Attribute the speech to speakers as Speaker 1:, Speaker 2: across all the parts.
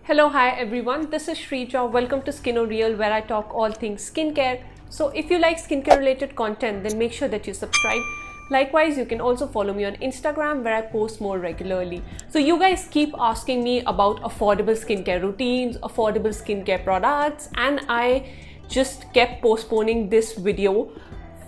Speaker 1: Hello, hi everyone. This is Shrija. Welcome to Skin Real, where I talk all things skincare. So if you like skincare related content, then make sure that you subscribe. Likewise, you can also follow me on Instagram, where I post more regularly. So you guys keep asking me about affordable skincare routines, affordable skincare products, and I just kept postponing this video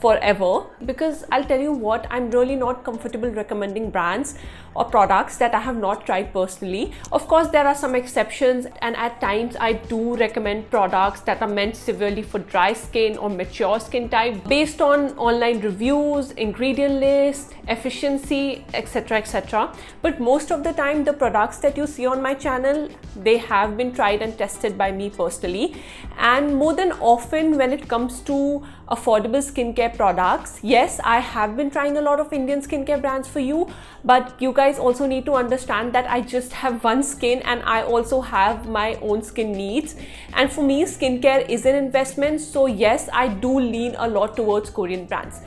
Speaker 1: forever because I'll tell you what, I'm really not comfortable recommending brands or products that I have not tried personally. Of course, there are some exceptions, and at times I do recommend products that are meant severely for dry skin or mature skin type based on online reviews, ingredient lists, efficiency, etc. But most of the time, the products that you see on my channel, they have been tried and tested by me personally. And more than often, when it comes to affordable skincare products, yes, I have been trying a lot of Indian skincare brands for you, but you guys also need to understand that I just have one skin and I also have my own skin needs, and for me skincare is an investment. So yes, I do lean a lot towards Korean brands,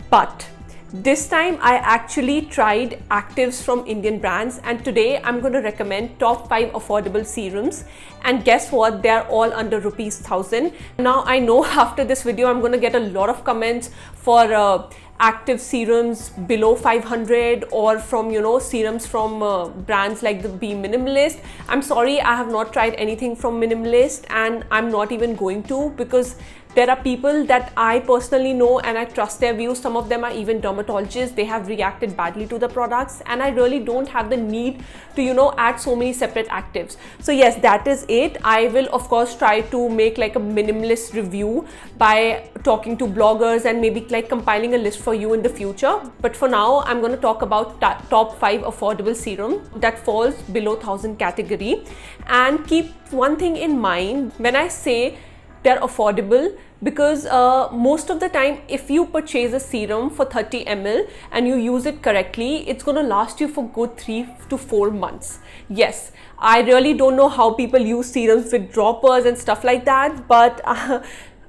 Speaker 1: but this time I actually tried actives from Indian brands, and today I'm going to recommend top 5 affordable serums. And guess what? They're all under ₹1000. Now I know after this video I'm going to get a lot of comments for active serums below 500 or from serums from brands like the Be Minimalist. I'm sorry, I have not tried anything from Minimalist, and I'm not even going to, because there are people that I personally know and I trust their views. Some of them are even dermatologists. They have reacted badly to the products, and I really don't have the need to add so many separate actives. So yes, that is it. I will of course try to make like a minimalist review by talking to bloggers and maybe like compiling a list for you in the future. But for now, I'm going to talk about top 5 affordable serum that falls below 1000 category. And keep one thing in mind when I say they're affordable, because most of the time if you purchase a serum for 30 ml and you use it correctly, it's going to last you for good 3 to 4 months. Yes, I really don't know how people use serums with droppers and stuff like that, but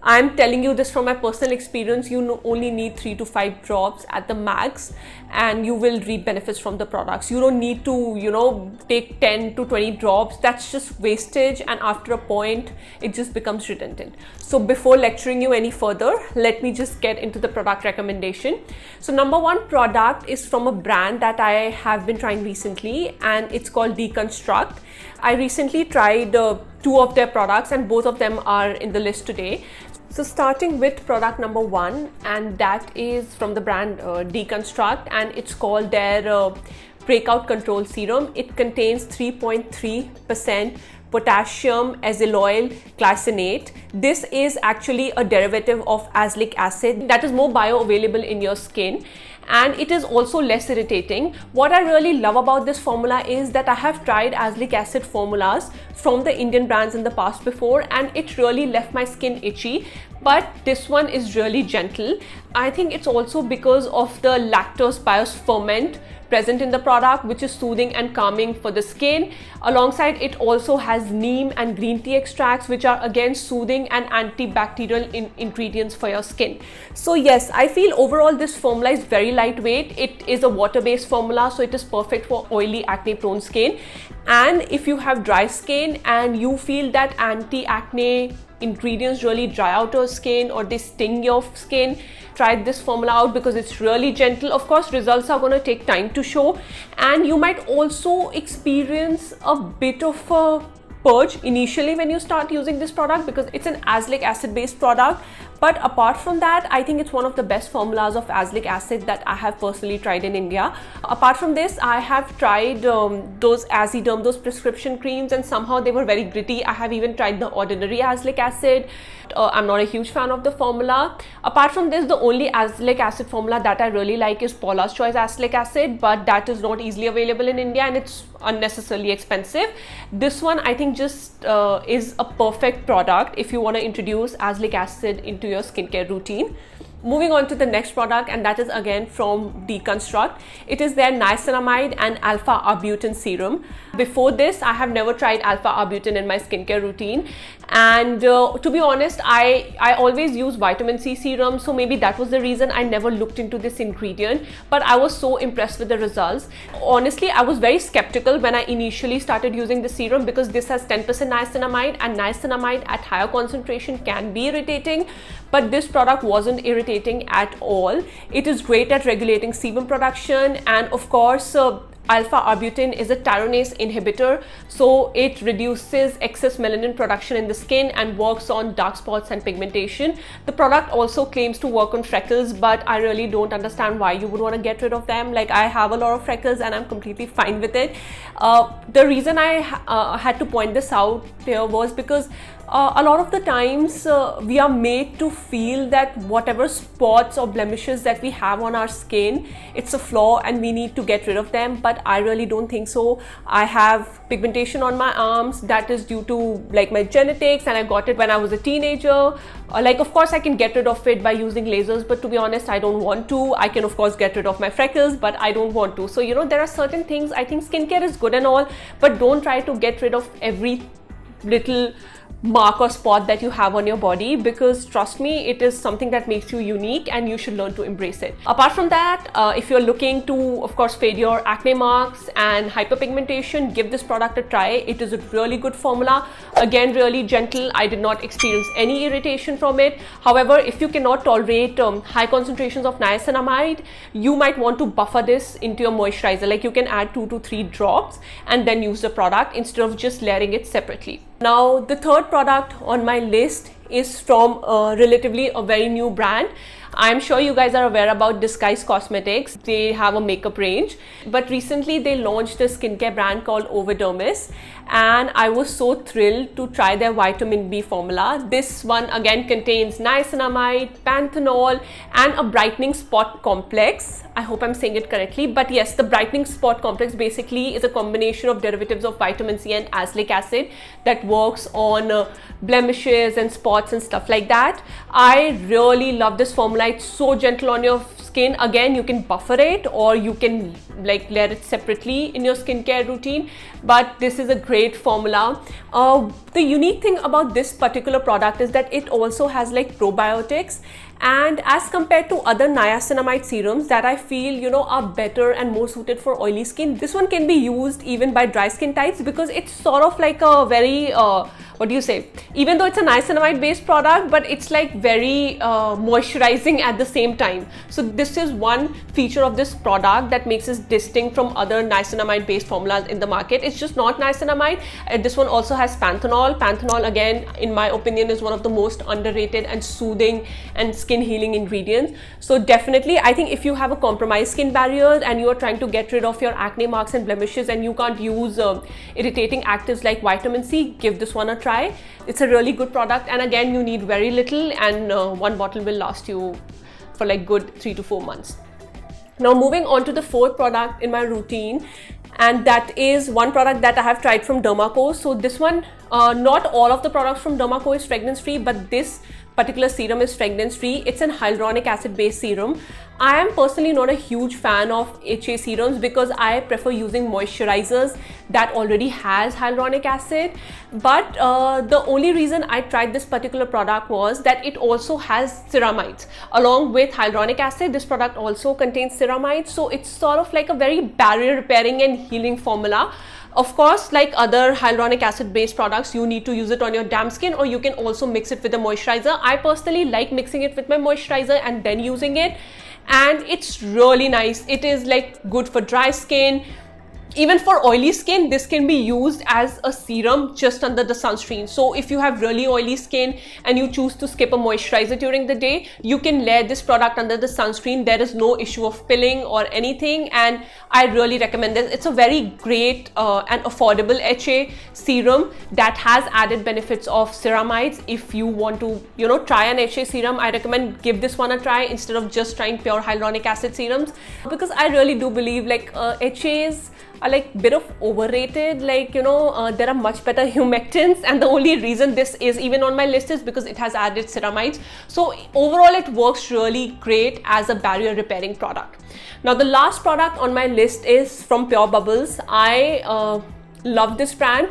Speaker 1: I'm telling you this from my personal experience. You only need 3 to 5 drops at the max and you will reap benefits from the products. You don't need to take 10 to 20 drops. That's just wastage, and after a point it just becomes redundant. So before lecturing you any further, let me just get into the product recommendation. So number 1 product is from a brand that I have been trying recently, and it's called Deconstruct. I recently tried 2 of their products, and both of them are in the list today. So starting with product number 1, and that is from the brand Deconstruct, and it's called their Breakout Control Serum. It contains 3.3% potassium azelaic glycinate. This is actually a derivative of azelaic acid that is more bioavailable in your skin, and it is also less irritating. What I really love about this formula is that I have tried azelaic acid formulas from the Indian brands in the past before, and it really left my skin itchy, but this one is really gentle. I think it's also because of the lactose bios ferment present in the product, which is soothing and calming for the skin. Alongside, it also has neem and green tea extracts, which are again soothing and antibacterial ingredients for your skin. So yes, I feel overall this formula is very lightweight. It is a water-based formula, so it is perfect for oily, acne-prone skin. And if you have dry skin and you feel that anti-acne ingredients really dry out your skin or they sting your skin, try this formula out because it's really gentle. Of course, results are going to take time to show, and you might also experience a bit of a purge initially when you start using this product because it's an azelaic acid based product. But apart from that, I think it's one of the best formulas of azelaic acid that I have personally tried in India. Apart from this, I have tried those Aziderm, those prescription creams, and somehow they were very gritty. I have even tried the ordinary azelaic acid. I'm not a huge fan of the formula. Apart from this, the only azelaic acid formula that I really like is Paula's Choice azelaic acid, but that is not easily available in India and it's unnecessarily expensive. This one I think just is a perfect product if you want to introduce azelaic acid into your skincare routine. moving on to the next product, and that is again from Deconstruct. It is their niacinamide and alpha arbutin serum. Before this, I have never tried alpha arbutin in my skincare routine, and to be honest, I always use vitamin C serum, so maybe that was the reason I never looked into this ingredient, but I was so impressed with the results. Honestly, I was very skeptical when I initially started using the serum because this has 10% niacinamide, and niacinamide at higher concentration can be irritating, but this product wasn't irritating at all. It is great at regulating sebum production, and of course alpha arbutin is a tyrosine inhibitor, so it reduces excess melanin production in the skin and works on dark spots and pigmentation. The product also claims to work on freckles, but I really don't understand why you would want to get rid of them. Like, I have a lot of freckles and I'm completely fine with it. The reason I had to point this out here was because a lot of the times we are made to feel that whatever spots or blemishes that we have on our skin, it's a flaw and we need to get rid of them, but I really don't think so. I have pigmentation on my arms that is due to like my genetics, and I got it when I was a teenager. Like, of course I can get rid of it by using lasers, but to be honest, I don't want to. I can of course get rid of my freckles, but I don't want to. So, you know, there are certain things. I think skincare is good and all, but don't try to get rid of every little mark or spot that you have on your body, because trust me, it is something that makes you unique and you should learn to embrace it. Apart from that, if you're looking to of course fade your acne marks and hyperpigmentation, give this product a try. It is a really good formula, again really gentle. I did not experience any irritation from it. However, if you cannot tolerate high concentrations of niacinamide, you might want to buffer this into your moisturizer. Like, you can add 2 to 3 drops and then use the product instead of just layering it separately. Now, the third product on my list is from relatively a very new brand. I'm sure you guys are aware about Disguise Cosmetics. They have a makeup range, but recently they launched a skincare brand called Overdermis, and I was so thrilled to try their vitamin B formula. This one again contains niacinamide, panthenol, and a brightening spot complex. I hope I'm saying it correctly, but yes, the brightening spot complex basically is a combination of derivatives of vitamin C and azelaic acid that works on blemishes and spots and stuff like that. I really love this formula. It's so gentle on your skin. Again, you can buffer it or you can like layer it separately in your skincare routine, but this is a great formula. The unique thing about this particular product is that it also has like probiotics, and as compared to other niacinamide serums that I feel, you know, are better and more suited for oily skin, this one can be used even by dry skin types, because it's sort of like a very what do you say, even though it's a niacinamide based product, but it's like very moisturizing at the same time. So this is one feature of this product that makes it distinct from other niacinamide based formulas in the market. It's just not niacinamide. This one also has panthenol. Panthenol, again, in my opinion, is one of the most underrated and soothing and skin healing ingredients. So definitely, I think if you have a compromised skin barrier and you are trying to get rid of your acne marks and blemishes and you can't use irritating actives like vitamin C, give this one a try. It's a really good product, and again, you need very little, and one bottle will last you for like good 3 to 4 months. Now, moving on to the fourth product in my routine, and that is one product that I have tried from Dermaco. So this one, not all of the products from Dermaco is fragrance free, but this particular serum is fragrance free. It's an hyaluronic acid based serum. I am personally not a huge fan of HA serums because I prefer using moisturizers that already has hyaluronic acid, but the only reason I tried this particular product was that it also has ceramides. Along with hyaluronic acid, this product also contains ceramides, so it's sort of like a very barrier repairing and healing formula. Of course, like other hyaluronic acid based products, you need to use it on your damp skin, or you can also mix it with a moisturizer. I personally like mixing it with my moisturizer and then using it, and it's really nice. It is like good for dry skin. Even for oily skin, this can be used as a serum just under the sunscreen. So if you have really oily skin and you choose to skip a moisturizer during the day, you can layer this product under the sunscreen. There is no issue of pilling or anything, and I really recommend this. It's a very great and affordable HA serum that has added benefits of ceramides. If you want to, you know, try an HA serum, I recommend give this one a try instead of just trying pure hyaluronic acid serums, because I really do believe like HAs are like bit of overrated. Like, you know, there are much better humectants, and the only reason this is even on my list is because it has added ceramides. So overall it works really great as a barrier repairing product. Now the last product on my list is from Pure Bubbles. I love this brand.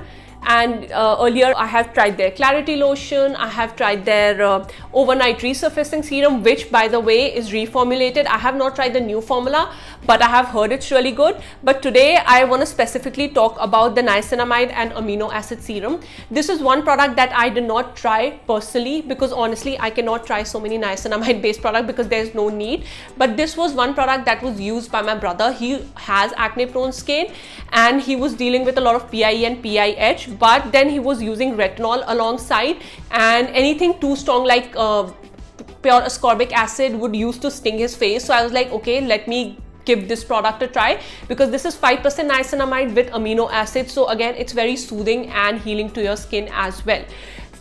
Speaker 1: And earlier I have tried their clarity lotion, I have tried their overnight resurfacing serum, which by the way is reformulated. I have not tried the new formula, but I have heard it's really good. But today I want to specifically talk about the niacinamide and amino acid serum. This is one product that I did not try personally, because honestly I cannot try so many niacinamide based products because there's no need. But this was one product that was used by my brother. He has acne prone skin and he was dealing with a lot of PIE and PIH, but then he was using retinol alongside, and anything too strong like pure ascorbic acid would use to sting his face. So I was like, okay, let me give this product a try, because this is 5% niacinamide with amino acids. So again, it's very soothing and healing to your skin as well.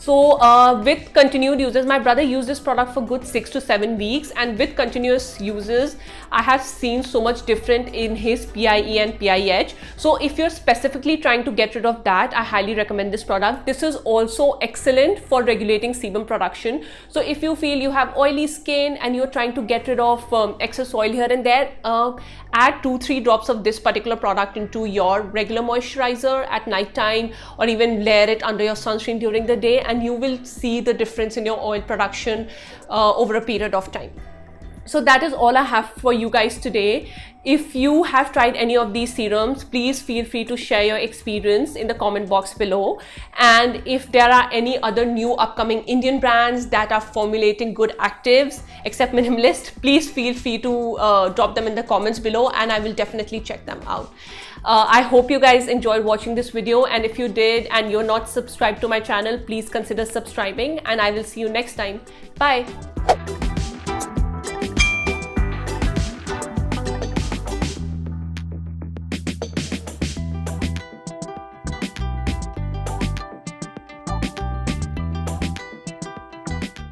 Speaker 1: So with continued uses, my brother used this product for good 6 to 7 weeks, and with continuous uses I have seen so much different in his PIE and PIH. So if you're specifically trying to get rid of that, I highly recommend this product. This is also excellent for regulating sebum production. So if you feel you have oily skin and you're trying to get rid of excess oil here and there, add 2-3 drops of this particular product into your regular moisturizer at night time, or even layer it under your sunscreen during the day, and you will see the difference in your oil production over a period of time. So that is all I have for you guys today. If you have tried any of these serums, please feel free to share your experience in the comment box below. And if there are any other new upcoming Indian brands that are formulating good actives except Minimalist, please feel free to drop them in the comments below, and I will definitely check them out. I hope you guys enjoyed watching this video, and if you did and you're not subscribed to my channel, please consider subscribing, and I will see you next time. Bye.